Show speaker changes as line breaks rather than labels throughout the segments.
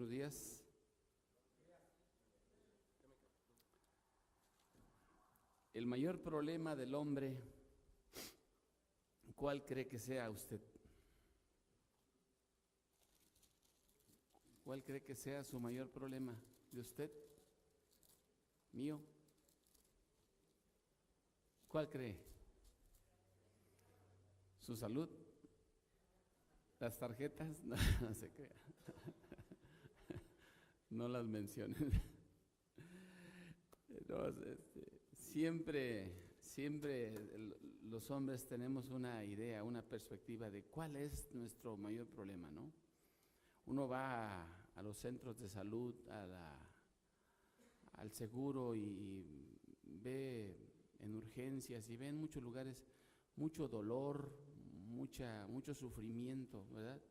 Buenos días. El mayor problema del hombre, ¿cuál cree que sea usted? ¿Cuál cree que sea su mayor problema? ¿De usted? ¿Mío? ¿Cuál cree? ¿Su salud? ¿Las tarjetas? No, no se crea. No las mencionen. No, siempre los hombres tenemos una idea, una perspectiva de cuál es nuestro mayor problema, ¿no? Uno va a los centros de salud, al seguro y ve en urgencias y ve en muchos lugares mucho dolor, mucho sufrimiento, ¿verdad?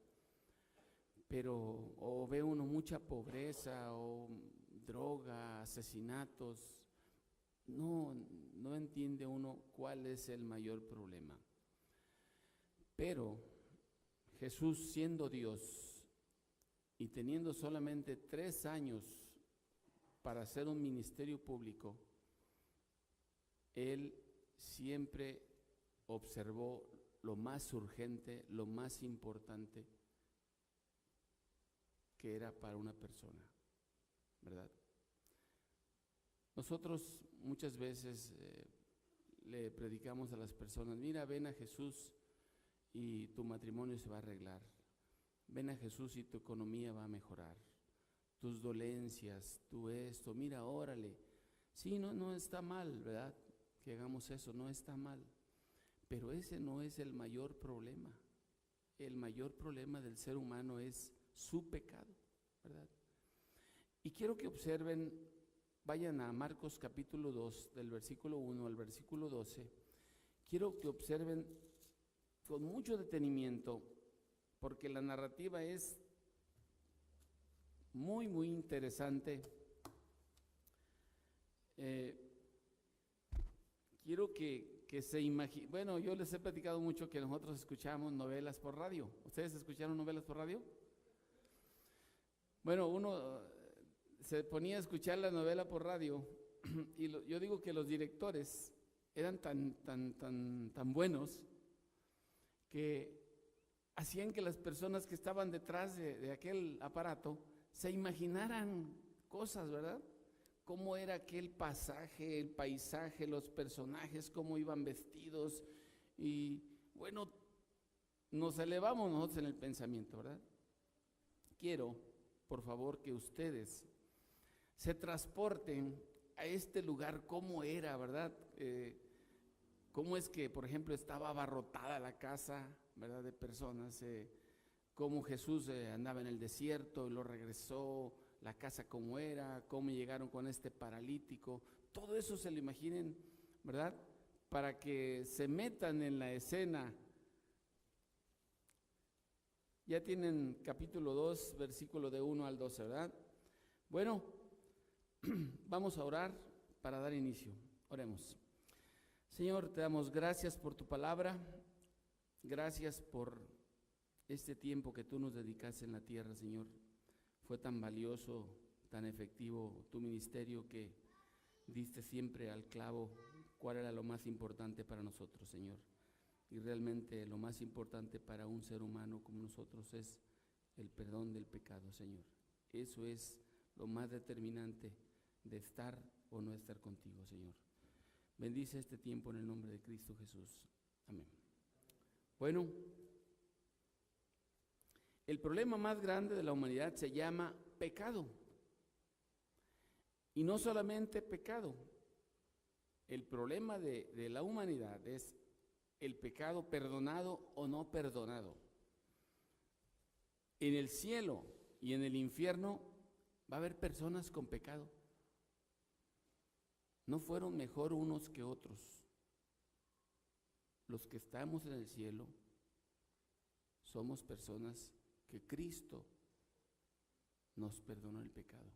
Pero o ve uno mucha pobreza o droga, asesinatos. No entiende uno cuál es el mayor problema. Pero Jesús, siendo Dios y teniendo solamente 3 años para hacer un ministerio público, Él siempre observó lo más urgente, lo más importante que era para una persona, ¿verdad? Nosotros muchas veces le predicamos a las personas: mira, ven a Jesús y tu matrimonio se va a arreglar. Ven a Jesús y tu economía va a mejorar. Tus dolencias, tu esto, mira, órale. Sí, no está mal, ¿verdad? Que hagamos eso, no está mal. Pero ese no es el mayor problema. El mayor problema del ser humano es su pecado, ¿verdad? Y quiero que observen, vayan a Marcos capítulo 2, del versículo 1 al versículo 12. Quiero que observen con mucho detenimiento, porque la narrativa es muy interesante. Quiero que se imaginen. Bueno, yo les he platicado mucho que nosotros escuchamos novelas por radio. ¿Ustedes escucharon novelas por radio? Bueno, uno se ponía a escuchar la novela por radio y yo digo que los directores eran tan buenos que hacían que las personas que estaban detrás de aquel aparato se imaginaran cosas, ¿verdad? Cómo era aquel pasaje, el paisaje, los personajes, cómo iban vestidos. Y bueno, nos elevamos nosotros en el pensamiento, ¿verdad? Quiero, por favor, que ustedes se transporten a este lugar, cómo era, ¿verdad? Cómo es que, por ejemplo, estaba abarrotada la casa, ¿verdad?, de personas, cómo Jesús andaba en el desierto y lo regresó, la casa como era, cómo llegaron con este paralítico. Todo eso se lo imaginen, ¿verdad?, para que se metan en la escena. Ya tienen capítulo 2, versículo de 1 al 12, ¿verdad? Bueno, vamos a orar para dar inicio. Oremos. Señor, te damos gracias por tu palabra, gracias por este tiempo que tú nos dedicaste en la tierra, Señor. Fue tan valioso, tan efectivo tu ministerio que diste siempre al clavo cuál era lo más importante para nosotros, Señor. Y realmente lo más importante para un ser humano como nosotros es el perdón del pecado, Señor. Eso es lo más determinante de estar o no estar contigo, Señor. Bendice este tiempo en el nombre de Cristo Jesús. Amén. Bueno, el problema más grande de la humanidad se llama pecado. Y no solamente pecado. El problema de la humanidad es el pecado perdonado o no perdonado. En el cielo y en el infierno va a haber personas con pecado. No fueron mejor unos que otros. Los que estamos en el cielo somos personas que Cristo nos perdonó el pecado.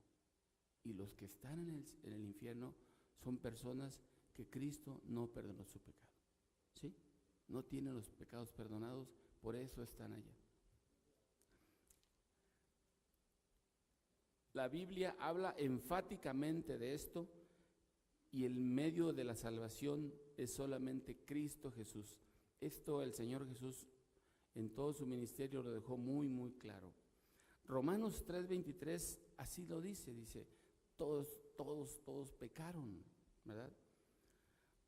Y los que están en el infierno son personas que Cristo no perdonó su pecado. ¿Sí? No tienen los pecados perdonados, por eso están allá. La Biblia habla enfáticamente de esto y el medio de la salvación es solamente Cristo Jesús. Esto el Señor Jesús en todo su ministerio lo dejó muy, muy claro. Romanos 3:23 así lo dice, todos pecaron, ¿verdad?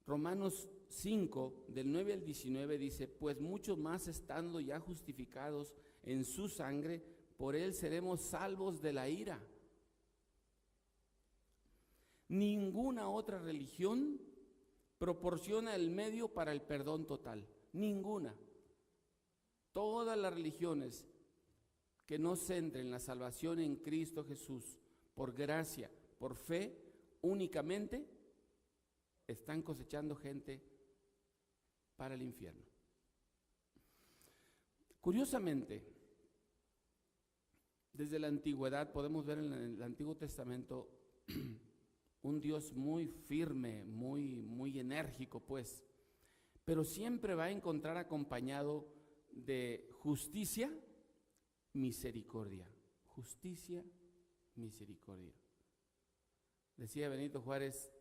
Romanos 5, del 9 al 19 dice, pues mucho más estando ya justificados en su sangre, por él seremos salvos de la ira. Ninguna otra religión proporciona el medio para el perdón total, ninguna. Todas las religiones que no centren la salvación en Cristo Jesús, por gracia, por fe, únicamente, están cosechando gente para el infierno. Curiosamente, desde la antigüedad podemos ver en el Antiguo Testamento un Dios muy firme, muy enérgico, pues, pero siempre va a encontrar acompañado de justicia, misericordia. Justicia, misericordia. Decía Benito Juárez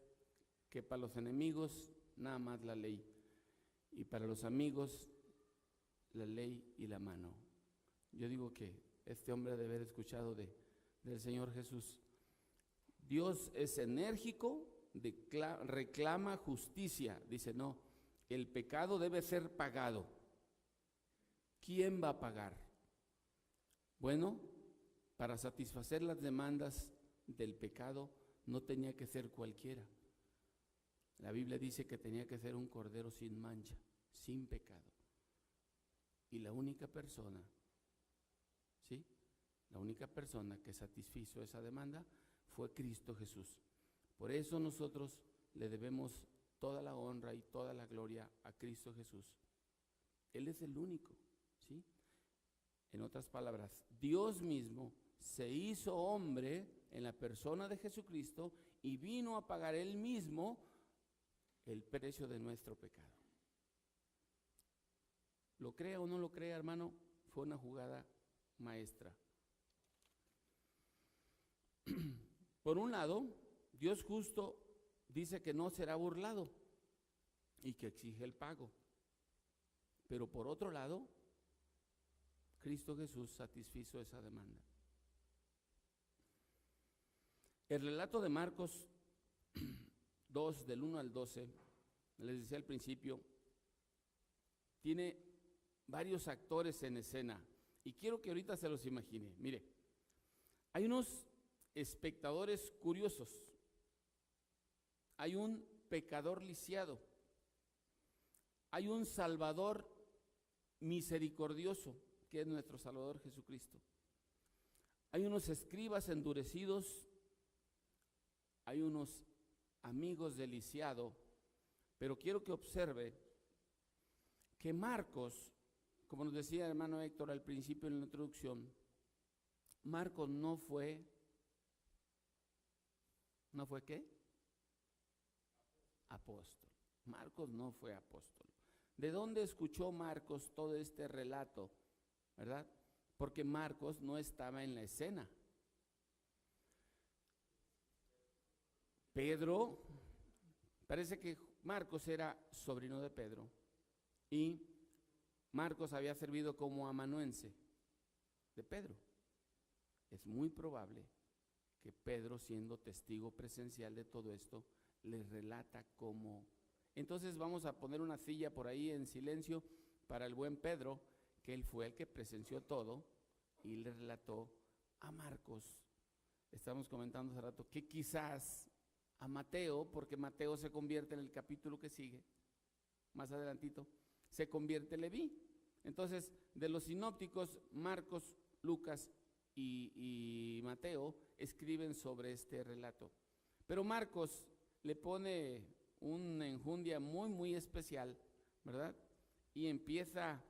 que para los enemigos nada más la ley y para los amigos la ley y la mano. Yo digo que este hombre debe haber escuchado del Señor Jesús. Dios es enérgico, reclama justicia. Dice, no, el pecado debe ser pagado. ¿Quién va a pagar? Bueno, para satisfacer las demandas del pecado no tenía que ser cualquiera. La Biblia dice que tenía que ser un cordero sin mancha, sin pecado. Y la única persona, ¿sí? La única persona que satisfizo esa demanda fue Cristo Jesús. Por eso nosotros le debemos toda la honra y toda la gloria a Cristo Jesús. Él es el único, ¿sí? En otras palabras, Dios mismo se hizo hombre en la persona de Jesucristo y vino a pagar Él mismo el precio de nuestro pecado. Lo crea o no lo crea, hermano, fue una jugada maestra. Por un lado, Dios justo dice que no será burlado y que exige el pago. Pero por otro lado, Cristo Jesús satisfizo esa demanda. El relato de Marcos 2, del 1 al 12, les decía al principio, tiene varios actores en escena y quiero que ahorita se los imagine. Mire, hay unos espectadores curiosos, hay un pecador lisiado, hay un Salvador misericordioso, que es nuestro Salvador Jesucristo. Hay unos escribas endurecidos, hay unos amigos del lisiado, pero quiero que observe que Marcos, como nos decía el hermano Héctor al principio en la introducción, Marcos no fue ¿qué? Apóstol. Marcos no fue apóstol. ¿De dónde escuchó Marcos todo este relato? ¿Verdad? Porque Marcos no estaba en la escena. Pedro, parece que Marcos era sobrino de Pedro y Marcos había servido como amanuense de Pedro. Es muy probable que Pedro, siendo testigo presencial de todo esto, les relata cómo. Entonces vamos a poner una silla por ahí en silencio para el buen Pedro, que él fue el que presenció todo y le relató a Marcos. Estamos comentando hace rato que quizás a Mateo, porque Mateo se convierte en el capítulo que sigue, más adelantito, se convierte en Leví. Entonces, de los sinópticos, Marcos, Lucas y Mateo escriben sobre este relato. Pero Marcos le pone una enjundia muy, muy especial, ¿verdad? Y empieza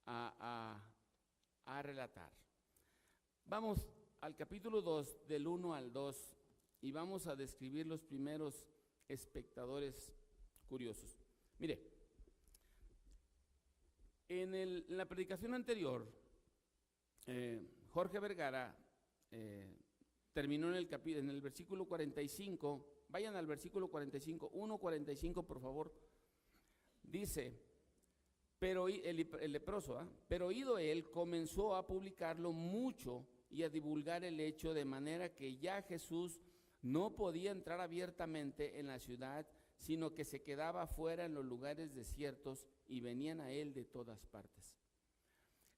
a relatar. Vamos al capítulo 2, del 1 al 2, y vamos a describir los primeros espectadores curiosos. Mire, en la predicación anterior, Jorge Vergara terminó en el versículo 45. Vayan al versículo 45, 1:45 por favor. Dice, pero el leproso, pero oído él, comenzó a publicarlo mucho y a divulgar el hecho, de manera que ya Jesús no podía entrar abiertamente en la ciudad, sino que se quedaba fuera en los lugares desiertos y venían a él de todas partes.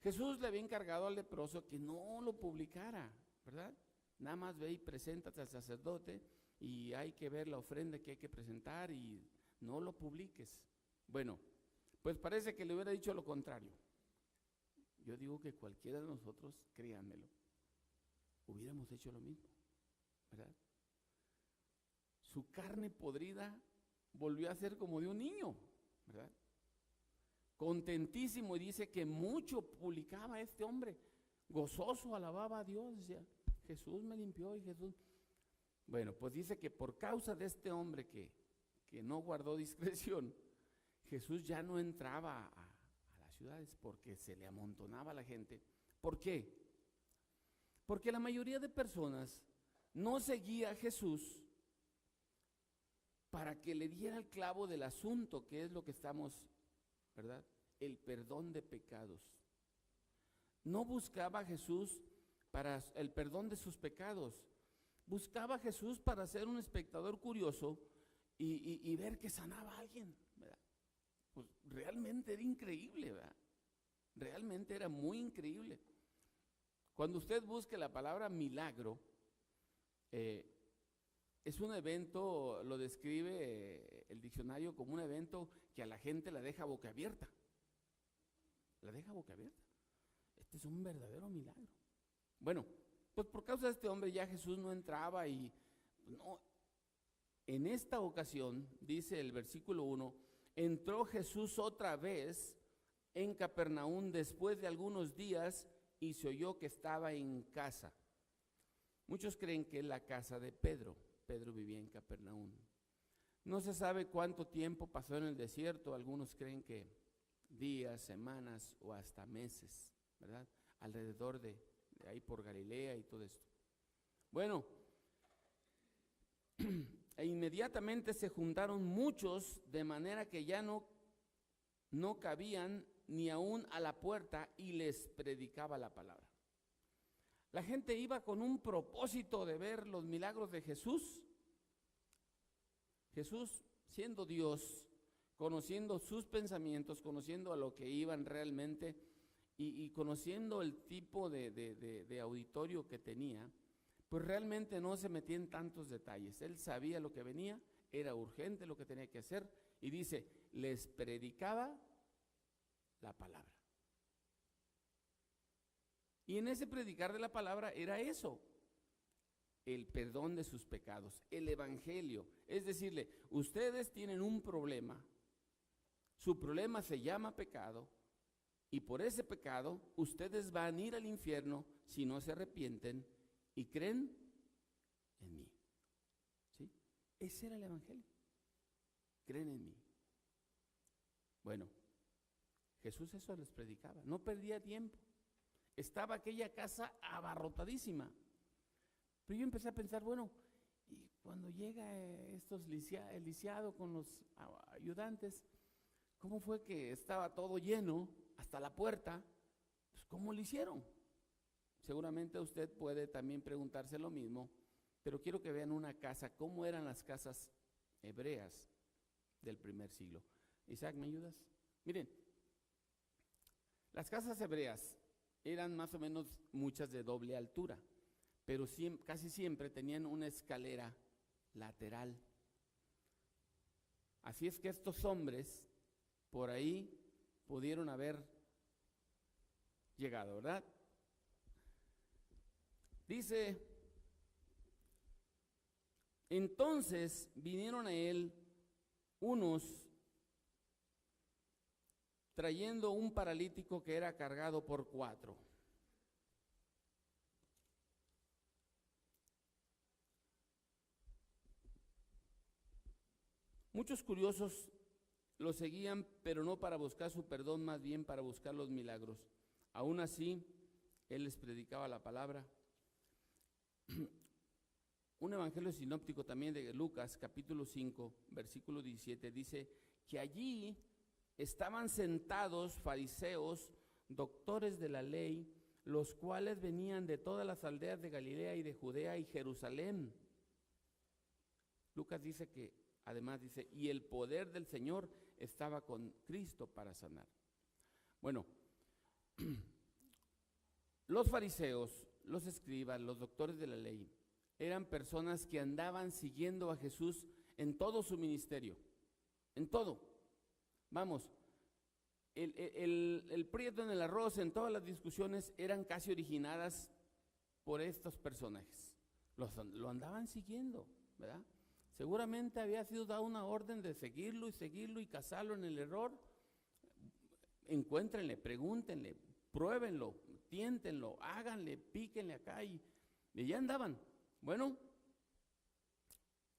Jesús le había encargado al leproso que no lo publicara, ¿verdad? Nada más ve y preséntate al sacerdote y hay que ver la ofrenda que hay que presentar y no lo publiques. Bueno, pues parece que le hubiera dicho lo contrario. Yo digo que cualquiera de nosotros, créanmelo, hubiéramos hecho lo mismo, ¿verdad? Su carne podrida volvió a ser como de un niño, ¿verdad? Contentísimo, y dice que mucho publicaba este hombre, gozoso, alababa a Dios, decía, Jesús me limpió y Jesús. Bueno, pues dice que por causa de este hombre que no guardó discreción, Jesús ya no entraba a las ciudades porque se le amontonaba la gente. ¿Por qué? Porque la mayoría de personas no seguía a Jesús para que le diera el clavo del asunto, que es lo que estamos, ¿verdad? El perdón de pecados. No buscaba a Jesús para el perdón de sus pecados. Buscaba a Jesús para ser un espectador curioso y ver que sanaba a alguien, ¿verdad? Pues realmente era increíble, ¿verdad? Realmente era muy increíble. Cuando usted busque la palabra milagro, es un evento, lo describe el diccionario como un evento que a la gente la deja boca abierta. La deja boca abierta. Este es un verdadero milagro. Bueno, pues por causa de este hombre ya Jesús no entraba y no. En esta ocasión, dice el versículo 1, entró Jesús otra vez en Capernaum después de algunos días y se oyó que estaba en casa. Muchos creen que es la casa de Pedro. Pedro vivía en Capernaum. No se sabe cuánto tiempo pasó en el desierto. Algunos creen que días, semanas o hasta meses, ¿verdad? Alrededor de ahí por Galilea y todo esto. Bueno, e inmediatamente se juntaron muchos, de manera que ya no cabían ni aún a la puerta, y les predicaba la palabra. La gente iba con un propósito de ver los milagros de Jesús. Jesús, siendo Dios, conociendo sus pensamientos, conociendo a lo que iban realmente y conociendo el tipo de auditorio que tenía, pues realmente no se metía en tantos detalles. Él sabía lo que venía, era urgente lo que tenía que hacer, y dice, les predicaba la palabra. Y en ese predicar de la palabra era eso, el perdón de sus pecados, el evangelio. Es decirle, ustedes tienen un problema, su problema se llama pecado, y por ese pecado ustedes van a ir al infierno si no se arrepienten y creen en mí. ¿Sí? Ese era el evangelio. Creen en mí. Bueno, Jesús eso les predicaba, no perdía tiempo. Estaba aquella casa abarrotadísima. Pero yo empecé a pensar, bueno, y cuando llega el lisiado con los ayudantes, ¿cómo fue que estaba todo lleno hasta la puerta? Pues ¿cómo lo hicieron? Seguramente usted puede también preguntarse lo mismo, pero quiero que vean una casa, cómo eran las casas hebreas del primer siglo. Isaac, ¿me ayudas? Miren, las casas hebreas eran más o menos muchas de doble altura, pero casi siempre tenían una escalera lateral. Así es que estos hombres por ahí pudieron haber llegado, ¿verdad? Dice, entonces vinieron a él unos trayendo un paralítico que era cargado por 4. Muchos curiosos lo seguían, pero no para buscar su perdón, más bien para buscar los milagros. Aún así, él les predicaba la palabra. un evangelio sinóptico también de Lucas, capítulo 5, versículo 17, dice que allí estaban sentados fariseos, doctores de la ley, los cuales venían de todas las aldeas de Galilea y de Judea y Jerusalén. Lucas dice que, además dice, y el poder del Señor estaba con Cristo para sanar. Bueno, los fariseos, los escribas, los doctores de la ley, eran personas que andaban siguiendo a Jesús en todo su ministerio, en todo. Vamos, el prieto en el arroz, en todas las discusiones, eran casi originadas por estos personajes. Lo andaban siguiendo, ¿verdad? Seguramente había sido dada una orden de seguirlo y cazarlo en el error. Encuéntrenle, pregúntenle, pruébenlo, tiéntenlo, háganle, píquenle acá y ya andaban. Bueno,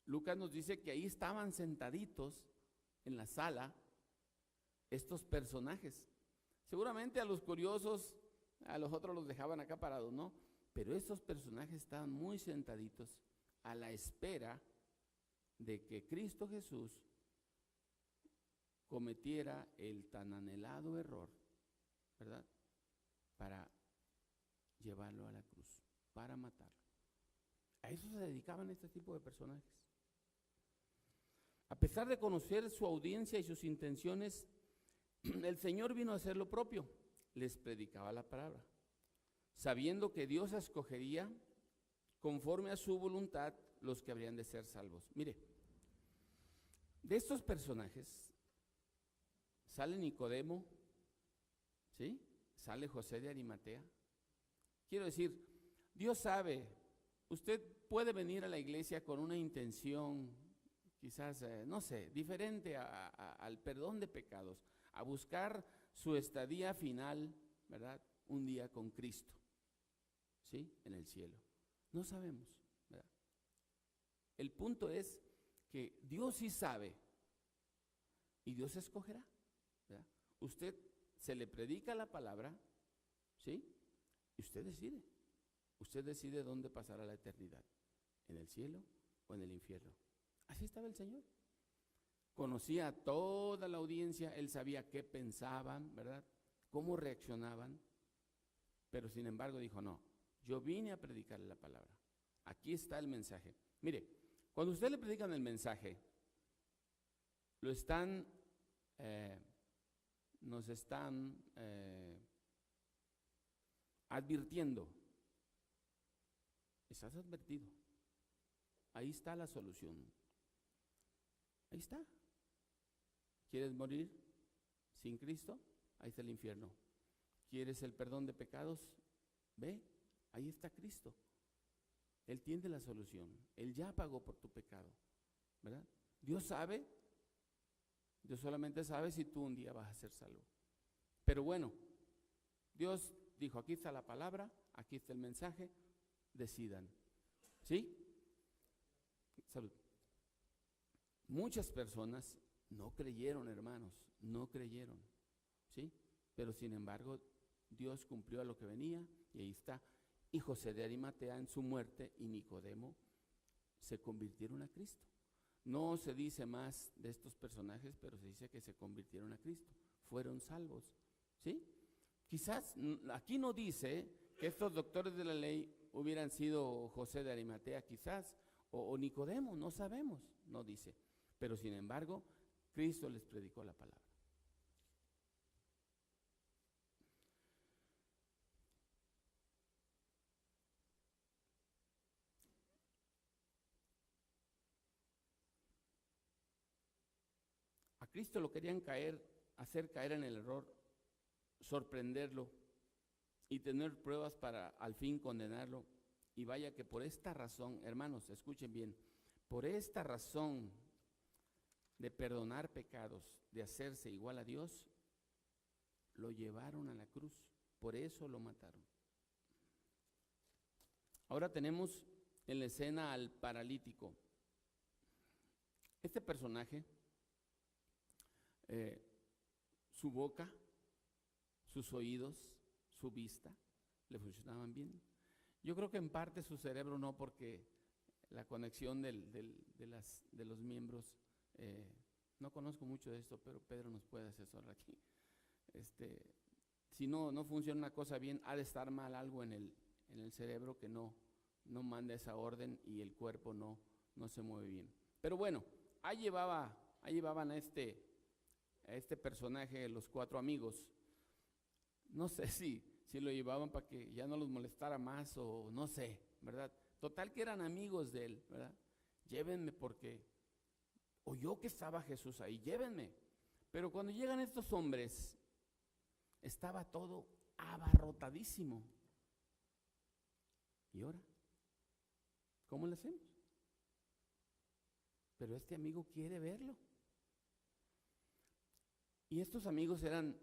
Lucas nos dice que ahí estaban sentaditos en la sala estos personajes. Seguramente a los curiosos, a los otros los dejaban acá parados, ¿no? Pero estos personajes estaban muy sentaditos a la espera de que Cristo Jesús cometiera el tan anhelado error, ¿verdad? Para llevarlo a la cruz, para matarlo. A eso se dedicaban este tipo de personajes. A pesar de conocer su audiencia y sus intenciones, el Señor vino a hacer lo propio, les predicaba la palabra, sabiendo que Dios escogería conforme a su voluntad los que habrían de ser salvos. Mire, de estos personajes sale Nicodemo, ¿sí? Sale José de Arimatea. Quiero decir, Dios sabe, usted puede venir a la iglesia con una intención, quizás, no sé, diferente al perdón de pecados, a buscar su estadía final, ¿verdad? Un día con Cristo, ¿sí? En el cielo. No sabemos, ¿verdad? El punto es que Dios sí sabe y Dios escogerá, ¿verdad? Usted se le predica la palabra, ¿sí? Y usted decide dónde pasará la eternidad, en el cielo o en el infierno. Así estaba el Señor. Conocía a toda la audiencia, Él sabía qué pensaban, ¿verdad? Cómo reaccionaban, pero sin embargo dijo, no, yo vine a predicarle la palabra. Aquí está el mensaje. Mire, cuando usted le predican el mensaje, lo están, nos están advirtiendo. Estás advertido. Ahí está la solución. Ahí está. ¿Quieres morir sin Cristo? Ahí está el infierno. ¿Quieres el perdón de pecados? Ve, ahí está Cristo. Él tiene la solución. Él ya pagó por tu pecado, ¿verdad? Dios sabe, Dios solamente sabe si tú un día vas a ser salvo. Pero bueno, Dios dijo, aquí está la palabra, aquí está el mensaje, decidan. ¿Sí? Salud. Muchas personas no creyeron, hermanos, no creyeron, ¿sí? Pero sin embargo, Dios cumplió a lo que venía y ahí está. Y José de Arimatea en su muerte y Nicodemo se convirtieron a Cristo. No se dice más de estos personajes, pero se dice que se convirtieron a Cristo, fueron salvos, ¿sí? Quizás aquí no dice que estos doctores de la ley hubieran sido José de Arimatea, quizás, o Nicodemo, no sabemos, no dice. Pero sin embargo, Cristo les predicó la palabra. A Cristo lo querían hacer caer en el error, sorprenderlo y tener pruebas para al fin condenarlo. Y vaya que por esta razón, hermanos, escuchen bien, por esta razón de perdonar pecados, de hacerse igual a Dios, lo llevaron a la cruz, por eso lo mataron. Ahora tenemos en la escena al paralítico. Este personaje, su boca, sus oídos, su vista, le funcionaban bien. Yo creo que en parte su cerebro no, porque la conexión de los miembros. No conozco mucho de esto, pero Pedro nos puede asesorar aquí. Si no funciona una cosa bien, ha de estar mal algo en el cerebro que no manda esa orden y el cuerpo no se mueve bien. Pero bueno, ahí llevaban a este personaje, los 4 amigos. No sé si lo llevaban para que ya no los molestara más o no sé, ¿verdad? Total que eran amigos de él, ¿verdad? Llévenme porque oyó que estaba Jesús ahí, llévenme. Pero cuando llegan estos hombres, estaba todo abarrotadísimo. ¿Y ahora? ¿Cómo le hacemos? Pero este amigo quiere verlo. Y estos amigos eran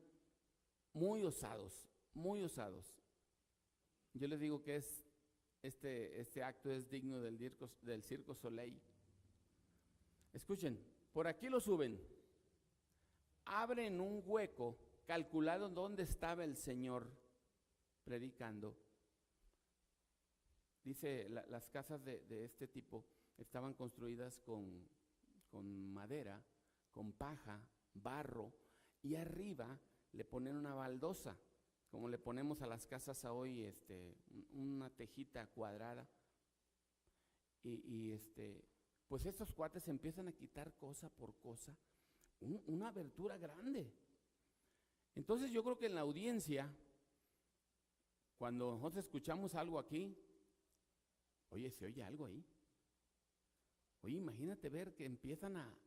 muy osados, muy osados. Yo les digo que este acto es digno del Circo Soleil. Escuchen, por aquí lo suben, abren un hueco, calcularon dónde estaba el Señor predicando. Dice, las casas de este tipo estaban construidas con madera, con paja, barro, y arriba le ponen una baldosa, como le ponemos a las casas a hoy, una tejita cuadrada. Pues estos cuates empiezan a quitar cosa por cosa, una abertura grande. Entonces yo creo que en la audiencia, cuando nosotros escuchamos algo aquí, oye, se oye algo ahí. Oye, imagínate ver que empiezan a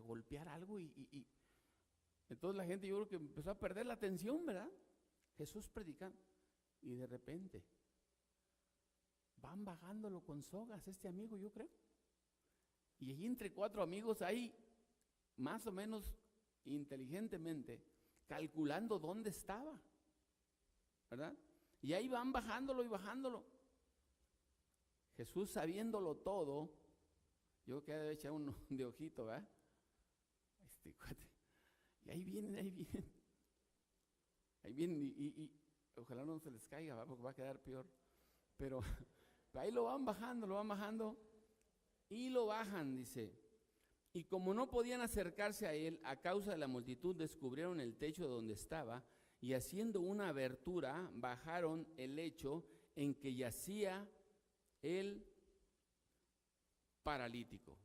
golpear algo y entonces la gente, yo creo que empezó a perder la atención, ¿verdad? Jesús predicando y de repente van bajándolo con sogas este amigo, yo creo. Y allí entre 4 amigos ahí, más o menos inteligentemente, calculando dónde estaba, ¿verdad? Y ahí van bajándolo y bajándolo. Jesús, sabiéndolo todo, yo creo que debe echar uno de ojito, ¿verdad? Y ahí vienen, y ojalá no se les caiga, ¿verdad? Porque va a quedar peor. Pero ahí lo van bajando y lo bajan, dice. Y como no podían acercarse a él a causa de la multitud, descubrieron el techo donde estaba y haciendo una abertura bajaron el lecho en que yacía el paralítico.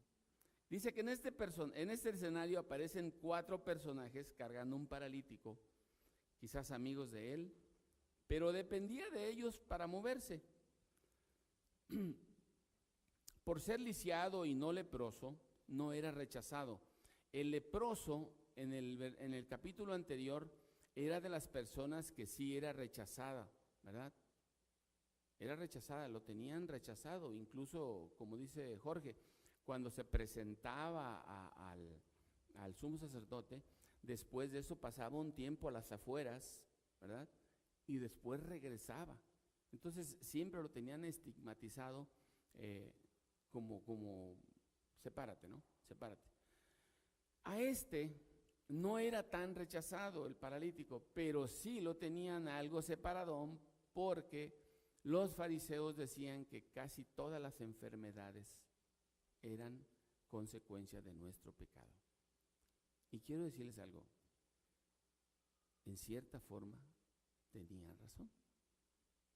Dice que en este escenario aparecen 4 personajes cargando un paralítico, quizás amigos de él, pero dependía de ellos para moverse. Por ser lisiado y no leproso, no era rechazado. El leproso, en el capítulo anterior, era de las personas que sí era rechazada, ¿verdad? Era rechazada, lo tenían rechazado, incluso, como dice Jorge, cuando se presentaba al sumo sacerdote, después de eso pasaba un tiempo a las afueras, ¿verdad? Y después regresaba. Entonces siempre lo tenían estigmatizado como sepárate, ¿no? Sepárate. A no era tan rechazado el paralítico, pero sí lo tenían algo separadón porque los fariseos decían que casi todas las enfermedades eran consecuencia de nuestro pecado. Y quiero decirles algo, en cierta forma tenían razón.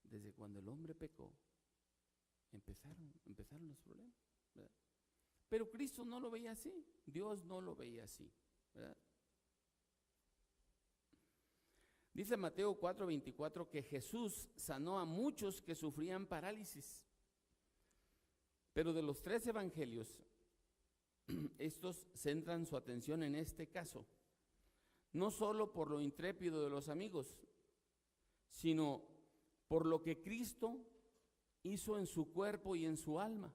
Desde cuando el hombre pecó, empezaron los problemas, ¿verdad? Pero Cristo no lo veía así, Dios no lo veía así, ¿verdad? Dice Mateo 4:24 que Jesús sanó a muchos que sufrían parálisis. Pero de los 3 evangelios, estos centran su atención en este caso, no solo por lo intrépido de los amigos, sino por lo que Cristo hizo en su cuerpo y en su alma.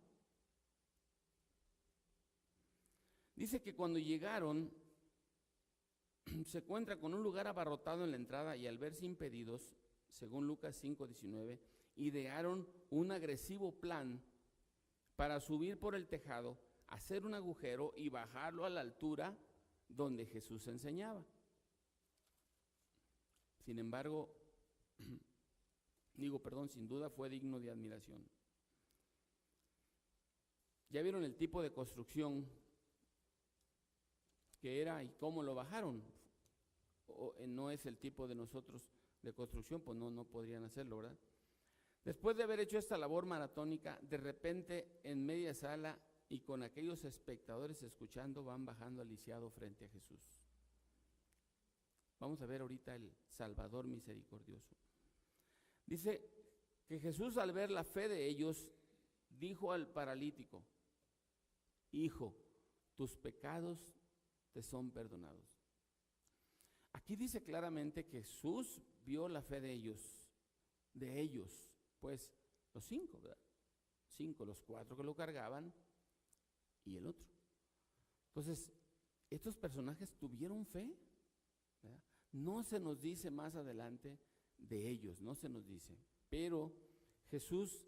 Dice que cuando llegaron, se encuentra con un lugar abarrotado en la entrada y al verse impedidos, según Lucas 5:19, idearon un agresivo plan para subir por el tejado, hacer un agujero y bajarlo a la altura donde Jesús enseñaba. Sin embargo, sin duda fue digno de admiración. Ya vieron el tipo de construcción que era y cómo lo bajaron. No es el tipo de nosotros de construcción, pues no podrían hacerlo, ¿verdad? Después de haber hecho esta labor maratónica, de repente en media sala y con aquellos espectadores escuchando, van bajando al lisiado frente a Jesús. Vamos a ver ahorita el Salvador misericordioso. Dice que Jesús, al ver la fe de ellos, dijo al paralítico: hijo, tus pecados te son perdonados. Aquí dice claramente que Jesús vio la fe de ellos, pues los 5, ¿verdad? 5, los 4 que lo cargaban y el otro. Entonces, estos personajes tuvieron fe, ¿verdad? No se nos dice más adelante de ellos, no se nos dice, pero Jesús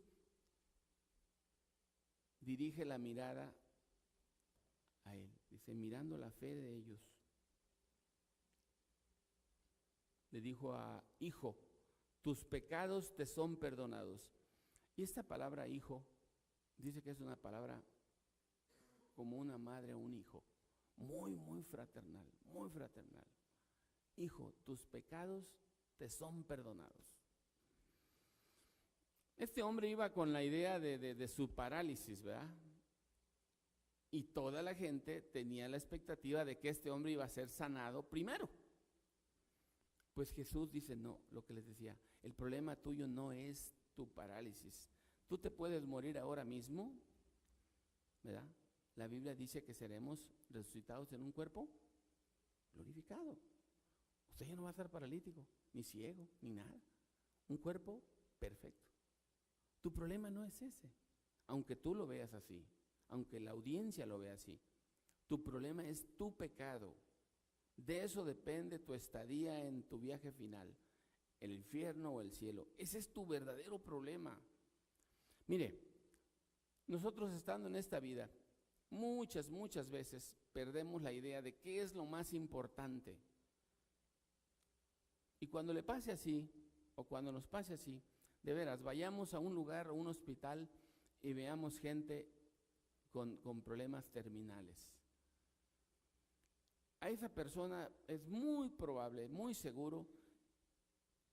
dirige la mirada a él, dice, mirando la fe de ellos, le dijo a hijo, tus pecados te son perdonados. Y esta palabra hijo, dice que es una palabra como una madre a un hijo, muy fraternal, muy fraternal. Hijo, tus pecados te son perdonados. Este hombre iba con la idea de su parálisis, ¿verdad? Y toda la gente tenía la expectativa de que este hombre iba a ser sanado primero. Pues Jesús dice, no, lo que les decía, el problema tuyo no es tu parálisis. Tú te puedes morir ahora mismo, ¿verdad? La Biblia dice que seremos resucitados en un cuerpo glorificado. Usted ya no va a estar paralítico, ni ciego, ni nada. Un cuerpo perfecto. Tu problema no es ese, aunque tú lo veas así, aunque la audiencia lo vea así. Tu problema es tu pecado. De eso depende tu estadía en tu viaje final, el infierno o el cielo. Ese es tu verdadero problema. Mire, nosotros estando en esta vida, muchas veces perdemos la idea de qué es lo más importante. Y cuando le pase así, o cuando nos pase así, de veras, vayamos a un lugar, a un hospital, y veamos gente con problemas terminales. A esa persona es muy probable, muy seguro,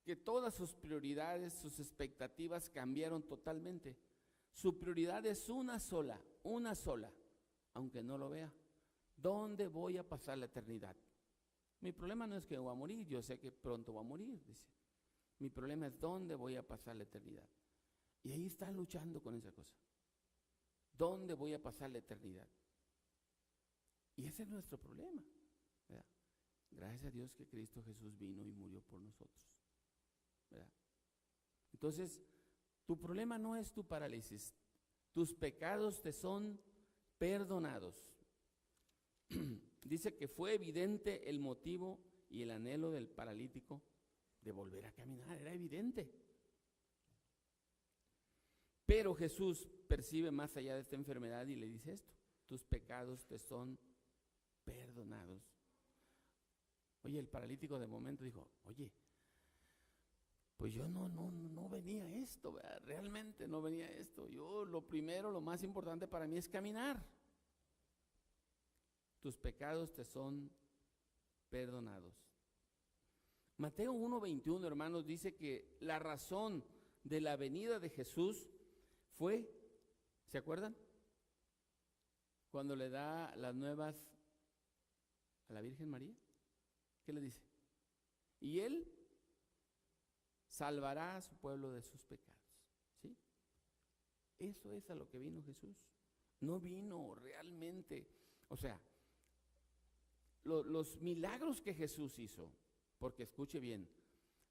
que todas sus prioridades, sus expectativas cambiaron totalmente. Su prioridad es una sola, aunque no lo vea. ¿Dónde voy a pasar la eternidad? Mi problema no es que voy a morir, yo sé que pronto voy a morir, dice. Mi problema es dónde voy a pasar la eternidad. Y ahí está luchando con esa cosa. ¿Dónde voy a pasar la eternidad? Y ese es nuestro problema, ¿verdad? Gracias a Dios que Cristo Jesús vino y murió por nosotros, ¿verdad? Entonces, tu problema no es tu parálisis. Tus pecados te son perdonados. Dice que fue evidente el motivo y el anhelo del paralítico de volver a caminar, era evidente. Pero Jesús percibe más allá de esta enfermedad y le dice esto: tus pecados te son perdonados. Oye, el paralítico de momento dijo, oye, pues yo no venía a esto, ¿verdad? Realmente no venía a esto. Yo lo primero, lo más importante para mí es caminar. Tus pecados te son perdonados. Mateo 1:21, hermanos, dice que la razón de la venida de Jesús fue, ¿se acuerdan? Cuando le da las nuevas a la Virgen María, ¿qué le dice? Y Él salvará a su pueblo de sus pecados, ¿sí? Eso es a lo que vino Jesús. No vino realmente, o sea, los milagros que Jesús hizo, porque escuche bien,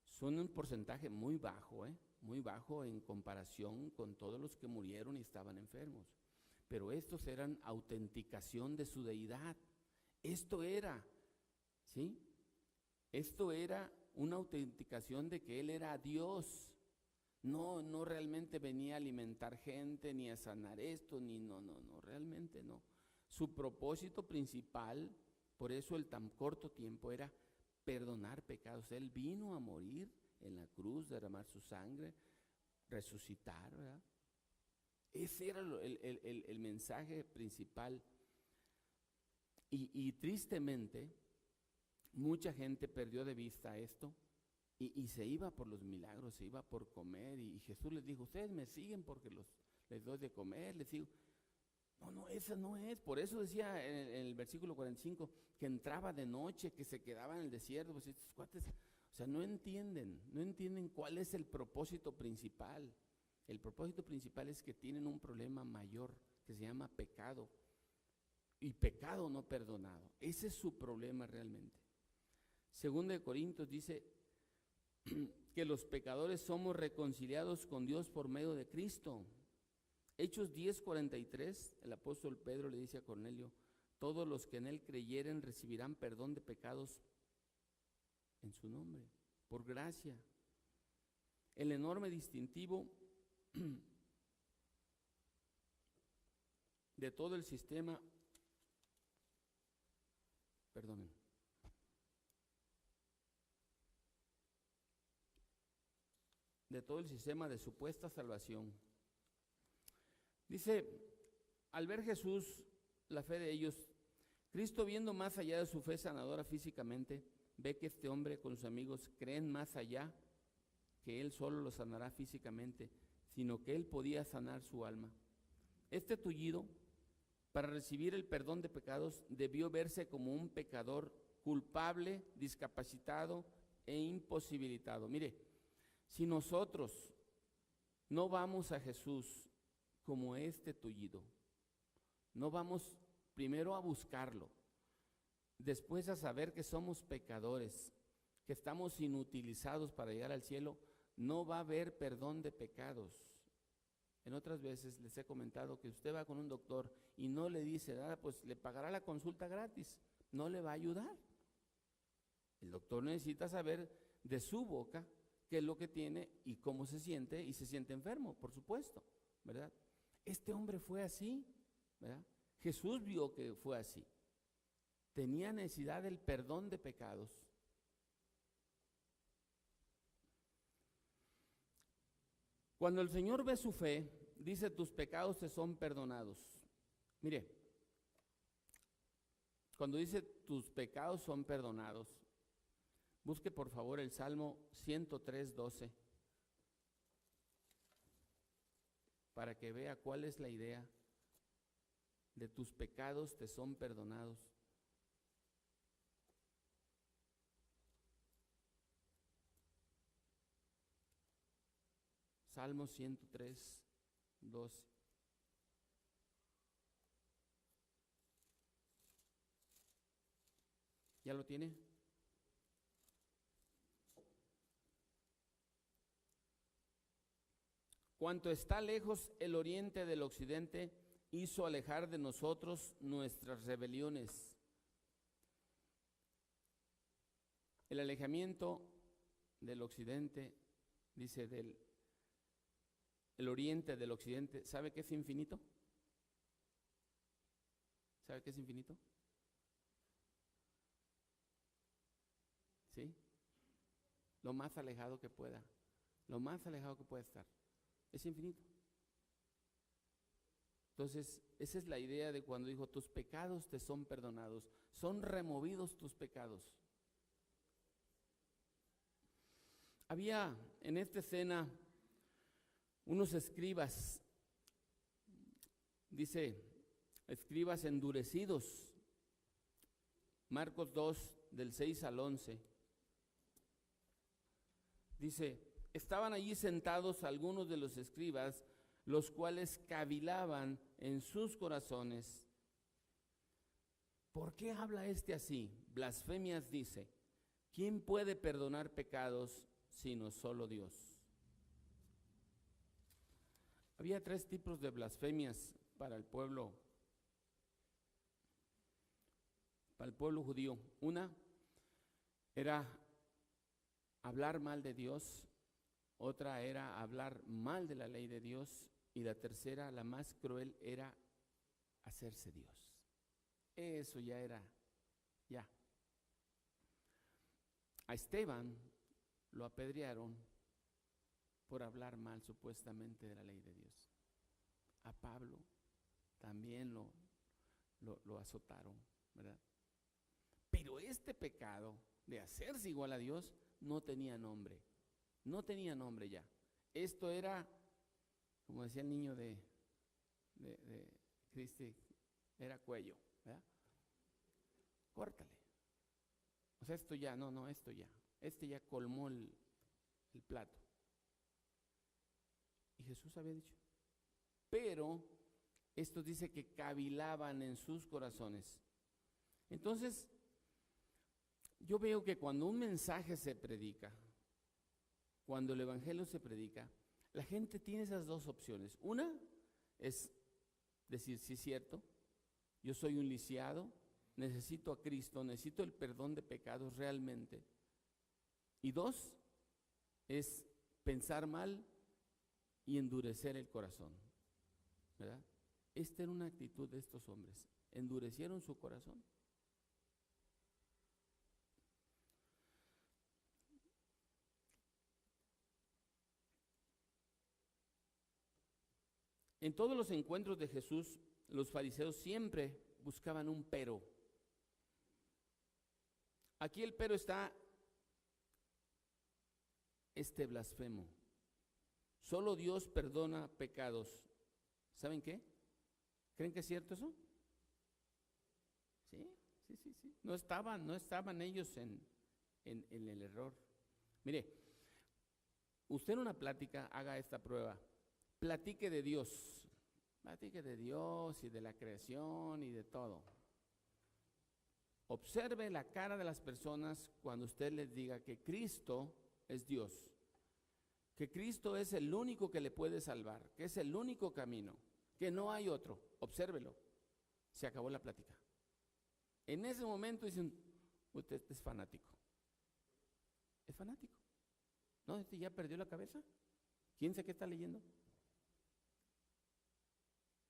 son un porcentaje muy bajo, muy bajo en comparación con todos los que murieron y estaban enfermos. Pero estos eran autenticación de su deidad. Esto era, ¿sí? Esto era una autenticación de que Él era Dios. No realmente venía a alimentar gente, ni a sanar esto, no, realmente no. Su propósito principal, por eso el tan corto tiempo, era perdonar pecados. Él vino a morir en la cruz, derramar su sangre, resucitar, ¿verdad? Ese era el mensaje principal. Y tristemente, mucha gente perdió de vista esto y se iba por los milagros, se iba por comer. Y Jesús les dijo, ustedes me siguen porque les doy de comer, les digo. No, esa no es. Por eso decía en el versículo 45 que entraba de noche, que se quedaba en el desierto. Pues estos cuates, o sea, no entienden cuál es el propósito principal. El propósito principal es que tienen un problema mayor que se llama pecado. Y pecado no perdonado. Ese es su problema realmente. Segunda de Corintios dice que los pecadores somos reconciliados con Dios por medio de Cristo. Hechos 10:43, el apóstol Pedro le dice a Cornelio, todos los que en él creyeren recibirán perdón de pecados en su nombre, por gracia. El enorme distintivo de todo el sistema, de todo el sistema de supuesta salvación. Dice, al ver Jesús la fe de ellos, Cristo, viendo más allá de su fe sanadora físicamente, ve que este hombre con sus amigos creen más allá que él solo lo sanará físicamente, sino que él podía sanar su alma. Este tullido, para recibir el perdón de pecados, debió verse como un pecador culpable, discapacitado e imposibilitado. Mire, si nosotros no vamos a Jesús como este tullido, no vamos primero a buscarlo, después a saber que somos pecadores, que estamos inutilizados para llegar al cielo, no va a haber perdón de pecados. En otras veces les he comentado que usted va con un doctor y no le dice nada, pues le pagará la consulta gratis, no le va a ayudar. El doctor necesita saber de su boca qué es lo que tiene y cómo se siente, y se siente enfermo, por supuesto, ¿verdad? Este hombre fue así, ¿verdad? Jesús vio que fue así. Tenía necesidad del perdón de pecados. Cuando el Señor ve su fe, dice, tus pecados te son perdonados. Mire, cuando dice tus pecados son perdonados, busque por favor el Salmo 103:12 para que vea cuál es la idea de tus pecados te son perdonados. Salmo 103:12. ¿Ya lo tiene? Cuanto está lejos el oriente del occidente, hizo alejar de nosotros nuestras rebeliones. El alejamiento del occidente, dice el oriente del occidente, ¿sabe qué es infinito? ¿Sabe qué es infinito? ¿Sí? Lo más alejado que pueda, lo más alejado que pueda estar. Es infinito. Entonces, esa es la idea de cuando dijo, tus pecados te son perdonados, son removidos tus pecados. Había en esta escena unos escribas, dice, escribas endurecidos, Marcos 2, del 6 al 11. Dice, estaban allí sentados algunos de los escribas, los cuales cavilaban en sus corazones. ¿Por qué habla este así? Blasfemias dice. ¿Quién puede perdonar pecados sino solo Dios? Había 3 tipos de blasfemias para el pueblo judío. Una era hablar mal de Dios, otra era hablar mal de la ley de Dios, y la tercera, la más cruel, era hacerse Dios. Eso ya era, ya. A Esteban lo apedrearon por hablar mal supuestamente de la ley de Dios. A Pablo también lo azotaron, ¿verdad? Pero este pecado de hacerse igual a Dios no tenía nombre. No tenía nombre ya. Esto era, como decía el niño de Cristi, era cuello, ¿verdad? Córtale. O sea, esto ya, no, esto ya. Este ya colmó el plato. Y Jesús había dicho. Pero esto dice que cavilaban en sus corazones. Entonces, yo veo que cuando un mensaje se predica, cuando el evangelio se predica, la gente tiene esas dos opciones. Una es decir, sí es cierto, yo soy un lisiado, necesito a Cristo, necesito el perdón de pecados realmente. Y dos, es pensar mal y endurecer el corazón, ¿verdad? Esta era una actitud de estos hombres, endurecieron su corazón. En todos los encuentros de Jesús, los fariseos siempre buscaban un pero. Aquí el pero está este blasfemo. Solo Dios perdona pecados. ¿Saben qué? ¿Creen que es cierto eso? Sí. No estaban ellos en el error. Mire, usted en una plática haga esta prueba. Platique de Dios y de la creación y de todo. Observe la cara de las personas cuando usted les diga que Cristo es Dios, que Cristo es el único que le puede salvar, que es el único camino, que no hay otro. Obsérvelo. Se acabó la plática. En ese momento dicen, usted es fanático. Es fanático. ¿No? ¿Este ya perdió la cabeza? ¿Quién sabe qué está leyendo?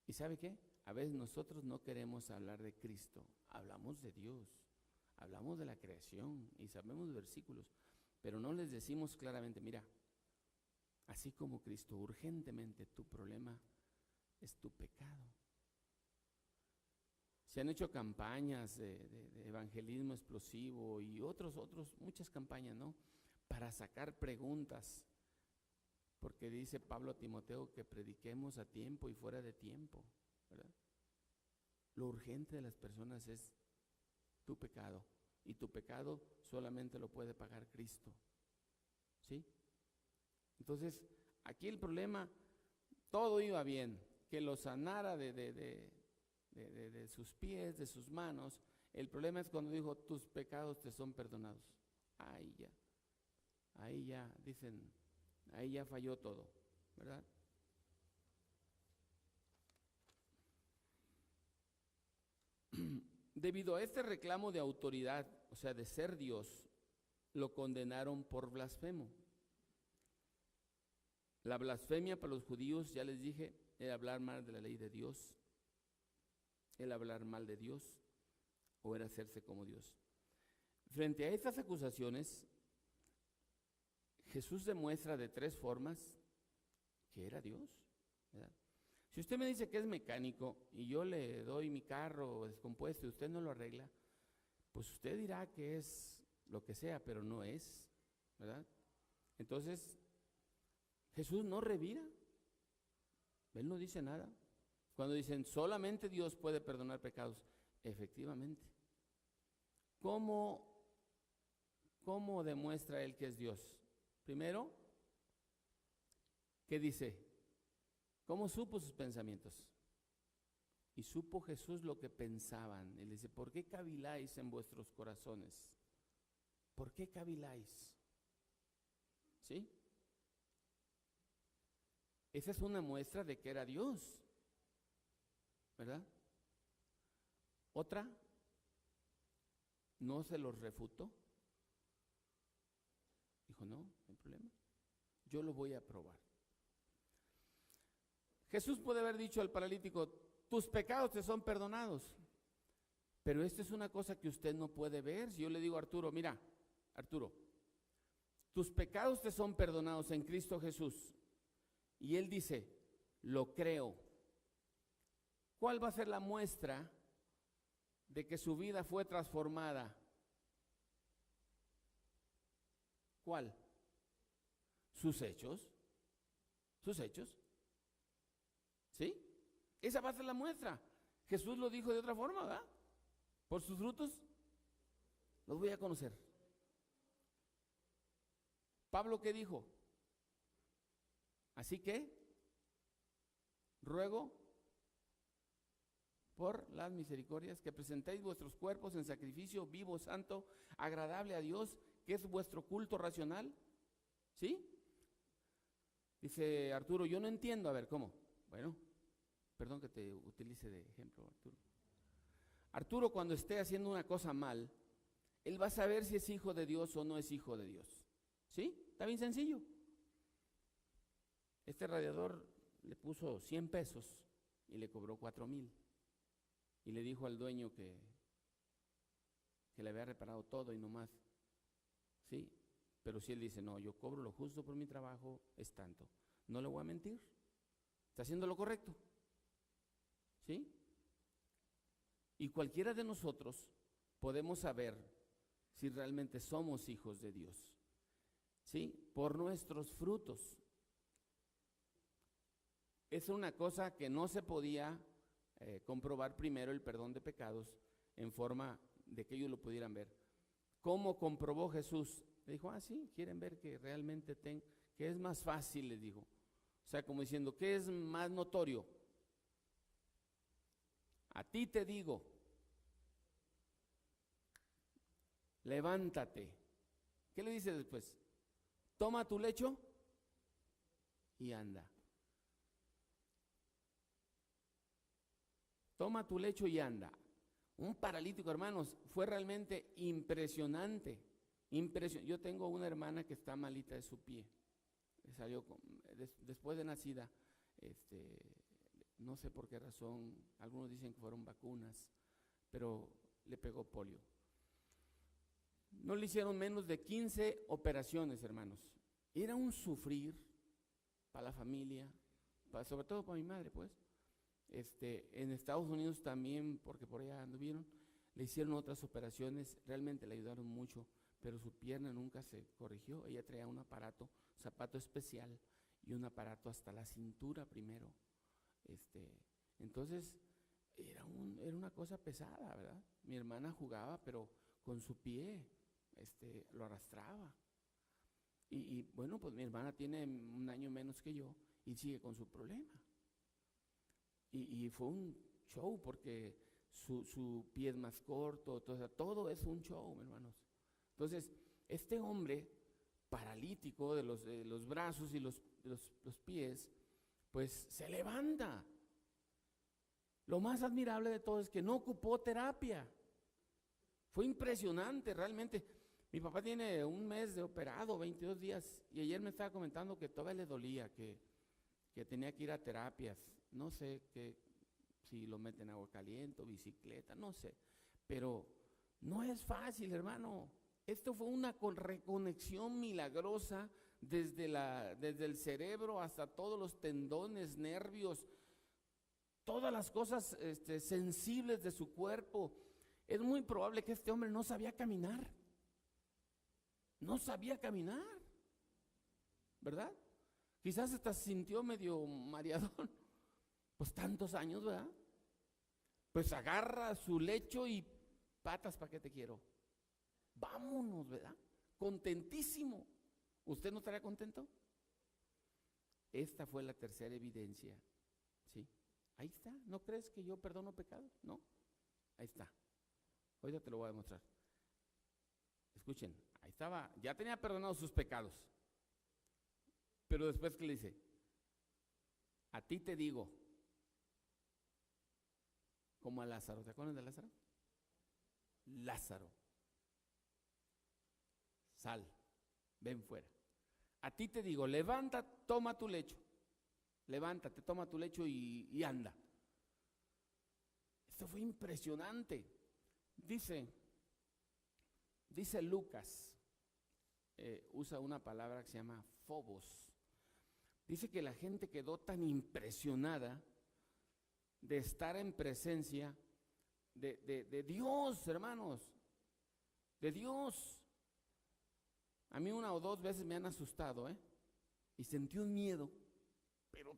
¿Y sabe qué? A veces nosotros no queremos hablar de Cristo, hablamos de Dios, hablamos de la creación y sabemos versículos, pero no les decimos claramente, mira, así como Cristo, urgentemente tu problema es tu pecado. Se han hecho campañas de evangelismo explosivo y muchas campañas, ¿no? Para sacar preguntas. Porque dice Pablo a Timoteo que prediquemos a tiempo y fuera de tiempo, ¿verdad? Lo urgente de las personas es tu pecado, y tu pecado solamente lo puede pagar Cristo, ¿sí? Entonces, aquí el problema, todo iba bien, que lo sanara de sus pies, de sus manos. El problema es cuando dijo, tus pecados te son perdonados. Ahí ya, dicen, ahí ya falló todo, ¿verdad? Debido a este reclamo de autoridad, o sea, de ser Dios, lo condenaron por blasfemo. La blasfemia para los judíos, ya les dije, era hablar mal de la ley de Dios, el hablar mal de Dios, o era hacerse como Dios. Frente a estas acusaciones, Jesús demuestra de tres formas que era Dios, ¿verdad? Si usted me dice que es mecánico y yo le doy mi carro descompuesto y usted no lo arregla, pues usted dirá que es lo que sea, pero no es, ¿verdad? Entonces, Jesús no revira, Él no dice nada. Cuando dicen solamente Dios puede perdonar pecados, efectivamente. ¿Cómo demuestra Él que es Dios? Primero, ¿qué dice? ¿Cómo supo sus pensamientos? Y supo Jesús lo que pensaban. Él dice, ¿por qué caviláis en vuestros corazones? ¿Por qué caviláis? ¿Sí? Esa es una muestra de que era Dios, ¿verdad? Otra, no se los refutó. Dijo, no hay problema, yo lo voy a probar. Jesús puede haber dicho al paralítico, tus pecados te son perdonados, pero esto es una cosa que usted no puede ver. Si yo le digo a Arturo, mira, Arturo, tus pecados te son perdonados en Cristo Jesús, y él dice, lo creo, ¿Cuál va a ser la muestra de que su vida fue transformada? ¿Cuál? Sus hechos. Sus hechos. ¿Sí? Esa va a ser la muestra. Jesús lo dijo de otra forma, ¿verdad? Por sus frutos los voy a conocer. Pablo, ¿qué dijo? Así que ruego por las misericordias que presentéis vuestros cuerpos en sacrificio vivo, santo, agradable a Dios, que es vuestro culto racional. ¿Sí? Dice Arturo, yo no entiendo. A ver, ¿cómo? Bueno, perdón que te utilice de ejemplo, Arturo. Arturo, cuando esté haciendo una cosa mal, él va a saber si es hijo de Dios o no es hijo de Dios. ¿Sí? Está bien sencillo. Este radiador le puso 100 pesos y le cobró 4,000. Y le dijo al dueño que le había reparado todo y no más. ¿Sí? Pero si él dice, no, yo cobro lo justo por mi trabajo, es tanto. No le voy a mentir. Está haciendo lo correcto. ¿Sí? Y cualquiera de nosotros podemos saber si realmente somos hijos de Dios. ¿Sí? Por nuestros frutos. Es una cosa que no se podía comprobar primero el perdón de pecados en forma de que ellos lo pudieran ver. ¿Cómo comprobó Jesús? Le dijo, sí, quieren ver que realmente que es más fácil, les dijo. O sea, como diciendo, ¿qué es más notorio? A ti te digo, levántate. ¿Qué le dice después? Toma tu lecho y anda. Toma tu lecho y anda. Un paralítico, hermanos, fue realmente impresionante. Yo tengo una hermana que está malita de su pie. Salió después de nacida, no sé por qué razón, algunos dicen que fueron vacunas, pero le pegó polio. No le hicieron menos de 15 operaciones, hermanos. Era un sufrir para la familia, sobre todo para mi madre, pues. En Estados Unidos también, porque por allá anduvieron, le hicieron otras operaciones, realmente le ayudaron mucho, pero su pierna nunca se corrigió. Ella traía un zapato especial y un aparato hasta la cintura primero. Entonces, era una cosa pesada, ¿verdad? Mi hermana jugaba, pero con su pie, lo arrastraba. Y bueno, pues mi hermana tiene un año menos que yo y sigue con su problema. Y fue un show porque su pie es más corto, todo es un show, hermanos. Entonces, este hombre paralítico de los brazos y los pies, pues se levanta. Lo más admirable de todo es que no ocupó terapia. Fue impresionante, realmente. Mi papá tiene un mes de operado, 22 días, y ayer me estaba comentando que todavía le dolía, que tenía que ir a terapias. No sé si lo meten en agua caliente o bicicleta, no sé. Pero no es fácil, hermano. Esto fue una reconexión milagrosa desde el cerebro hasta todos los tendones, nervios, todas las cosas sensibles de su cuerpo. Es muy probable que este hombre no sabía caminar. No sabía caminar, ¿verdad? Quizás hasta se sintió medio mareadón. Pues tantos años, ¿verdad? Pues agarra su lecho y patas, ¿para qué te quiero? Vámonos, ¿verdad? Contentísimo. ¿Usted no estaría contento? Esta fue la tercera evidencia. ¿Sí? Ahí está. ¿No crees que yo perdono pecados? No. Ahí está. Ahorita te lo voy a demostrar. Escuchen, ahí estaba. Ya tenía perdonado sus pecados. Pero después, ¿qué le dice? A ti te digo. Como a Lázaro. ¿Te acuerdan de Lázaro? Lázaro. Sal, ven fuera. A ti te digo, levanta, toma tu lecho. Levántate, toma tu lecho y anda. Esto fue impresionante. Dice Lucas, usa una palabra que se llama phobos. Dice que la gente quedó tan impresionada de estar en presencia de Dios, hermanos, de Dios. A mí 1 o 2 veces me han asustado, y sentí un miedo, pero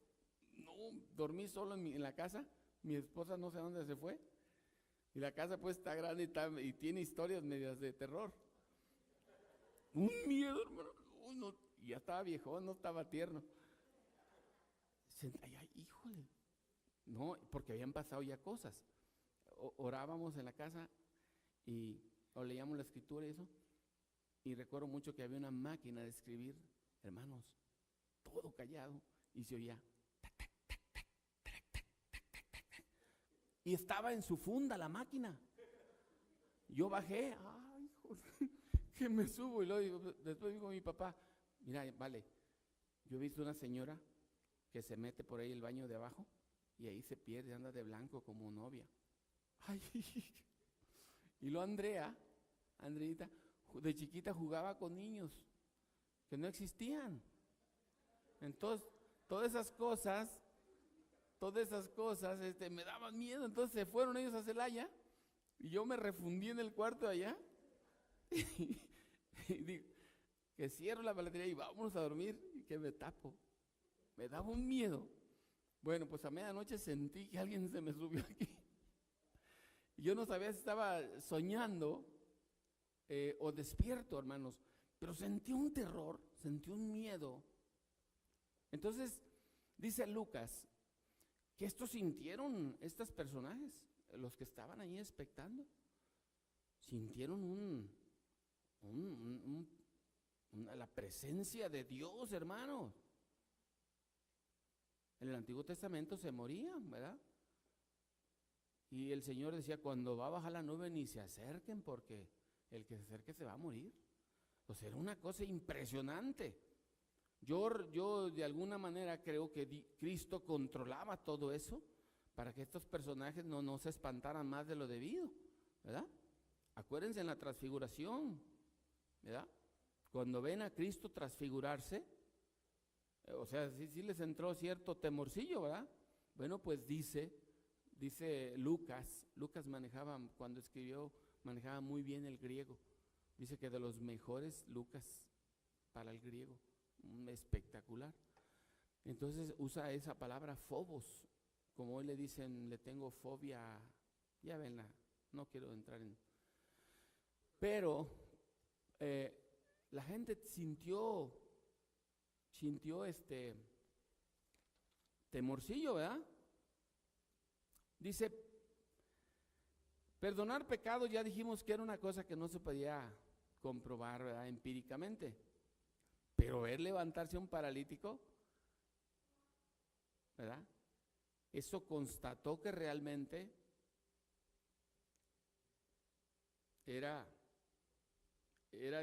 no, dormí solo en la casa, mi esposa no sé a dónde se fue, y la casa pues está grande y tiene historias medias de terror. Un miedo, hermano, y ya estaba viejo, no estaba tierno. Ay, híjole, no, porque habían pasado ya cosas. Orábamos en la casa o leíamos la escritura y eso, y recuerdo mucho que había una máquina de escribir, hermanos, todo callado, y se oía tac, tac, tac, tac, tac, tac, tac, tac, tac, y estaba en su funda la máquina. Yo bajé, ay, hijo, que me subo, y luego después digo a mi papá, mira, vale, yo he visto una señora que se mete por ahí el baño de abajo y ahí se pierde, anda de blanco como novia. Ay, y luego Andreita, de chiquita jugaba con niños que no existían. Entonces, todas esas cosas, me daban miedo. Entonces se fueron ellos a Celaya y yo me refundí en el cuarto allá y digo, que cierro la paletería y vámonos a dormir, y que me tapo. Me daba un miedo. Bueno, pues a medianoche sentí que alguien se me subió aquí. Y yo no sabía si estaba soñando o despierto, hermanos, pero sentí un terror, sentí un miedo. Entonces, dice Lucas, que estos personajes, los que estaban ahí expectando, sintieron la presencia de Dios, hermanos. En el Antiguo Testamento se morían, ¿verdad? Y el Señor decía, cuando va a bajar la nube ni se acerquen, porque el que se acerque se va a morir. O sea, era una cosa impresionante. Yo de alguna manera creo que Cristo controlaba todo eso para que estos personajes no se espantaran más de lo debido, ¿verdad? Acuérdense en la transfiguración, ¿verdad? Cuando ven a Cristo transfigurarse, o sea, sí les entró cierto temorcillo, ¿verdad? Bueno, pues dice Lucas cuando escribió, manejaba muy bien el griego. Dice que de los mejores Lucas para el griego, espectacular. Entonces usa esa palabra phobos, como hoy le dicen, le tengo fobia, ya ven, no quiero entrar en... Pero la gente sintió temorcillo, ¿verdad? Dice, perdonar pecados, ya dijimos que era una cosa que no se podía comprobar, ¿verdad? Empíricamente. Pero ver levantarse a un paralítico, ¿verdad? Eso constató que realmente era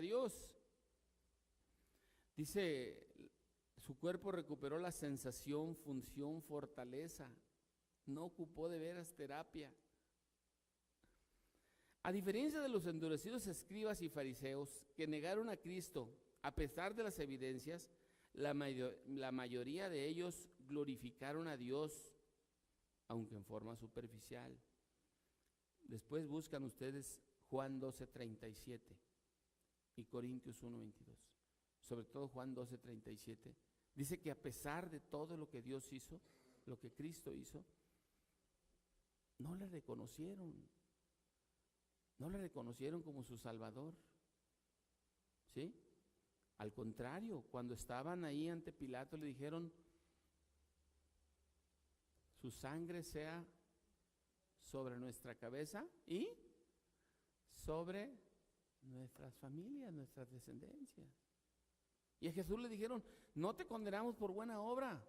Dios. Dice, su cuerpo recuperó la sensación, función, fortaleza. No ocupó de veras terapia. A diferencia de los endurecidos escribas y fariseos que negaron a Cristo, a pesar de las evidencias, la mayoría de ellos glorificaron a Dios, aunque en forma superficial. Después buscan ustedes Juan 12:37 y Corintios 1:22. Sobre todo Juan 12:37. Dice que a pesar de todo lo que Dios hizo, lo que Cristo hizo, no le reconocieron. No le reconocieron como su Salvador. ¿Sí? Al contrario, cuando estaban ahí ante Pilato le dijeron, su sangre sea sobre nuestra cabeza y sobre nuestras familias, nuestras descendencias. Y a Jesús le dijeron, no te condenamos por buena obra,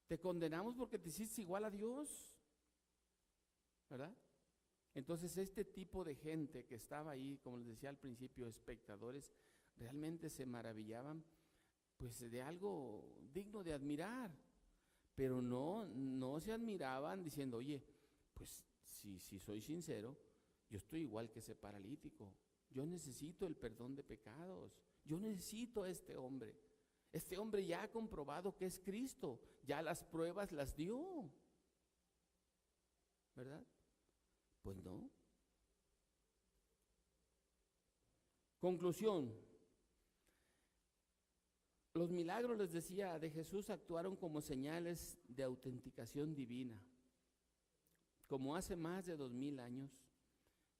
te condenamos porque te hiciste igual a Dios, ¿verdad? Entonces este tipo de gente que estaba ahí, como les decía al principio, espectadores, realmente se maravillaban pues de algo digno de admirar, pero no se admiraban diciendo, oye, pues si soy sincero, yo estoy igual que ese paralítico, yo necesito el perdón de pecados, yo necesito a este hombre ya ha comprobado que es Cristo, ya las pruebas las dio. ¿verdad? Pues no. Conclusión. Los milagros, les decía, de Jesús actuaron como señales de autenticación divina. Como hace más de 2000 años,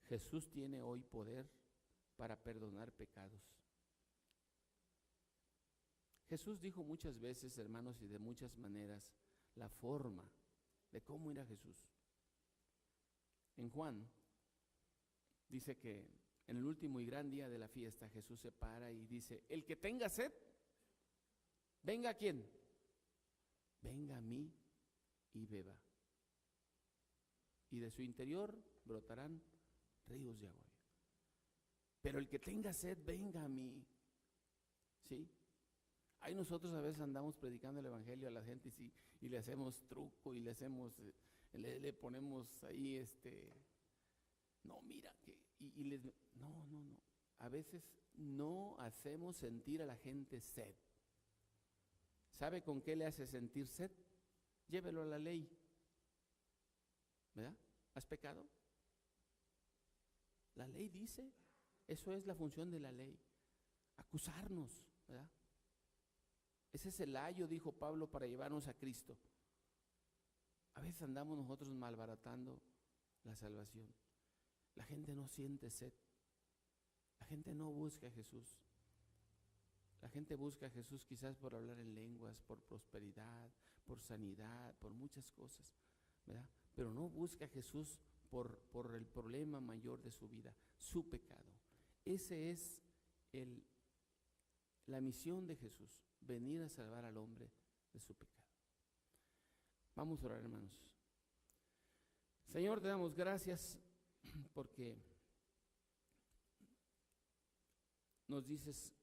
Jesús tiene hoy poder para perdonar pecados. Jesús dijo muchas veces, hermanos, y de muchas maneras, la forma de cómo era Jesús. En Juan dice que en el último y gran día de la fiesta, Jesús se para y dice: el que tenga sed, venga. ¿A quién? Venga a mí y beba. Y de su interior brotarán ríos de agua. Pero el que tenga sed, venga a mí. ¿Sí? Ahí nosotros a veces andamos predicando el evangelio a la gente y le hacemos truco y le hacemos, le ponemos ahí no, mira, no. A veces no hacemos sentir a la gente sed. ¿Sabe con qué le hace sentir sed? Llévelo a la ley. ¿Verdad? ¿Has pecado? La ley dice, eso es la función de la ley, acusarnos, ¿verdad? Ese es el ayo, dijo Pablo, para llevarnos a Cristo. A veces andamos nosotros malbaratando la salvación. La gente no siente sed. La gente no busca a Jesús. La gente busca a Jesús quizás por hablar en lenguas, por prosperidad, por sanidad, por muchas cosas, ¿verdad? Pero no busca a Jesús por el problema mayor de su vida, su pecado. Ese es la misión de Jesús, venir a salvar al hombre de su pecado. Vamos a orar, hermanos. Señor, te damos gracias porque nos dices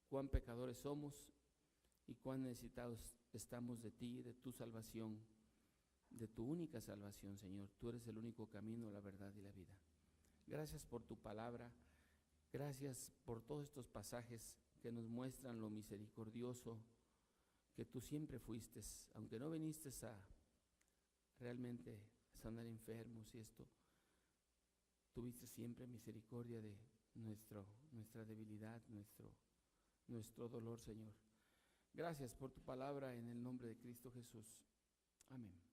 cuán pecadores somos y cuán necesitados estamos de ti, de tu salvación, de tu única salvación, Señor. Tú eres el único camino, la verdad y la vida. Gracias por tu palabra, gracias por todos estos pasajes que nos muestran lo misericordioso que tú siempre fuiste, aunque no viniste a realmente sanar enfermos y esto, tuviste siempre misericordia de nuestra debilidad, nuestro dolor, Señor. Gracias por tu palabra en el nombre de Cristo Jesús. Amén.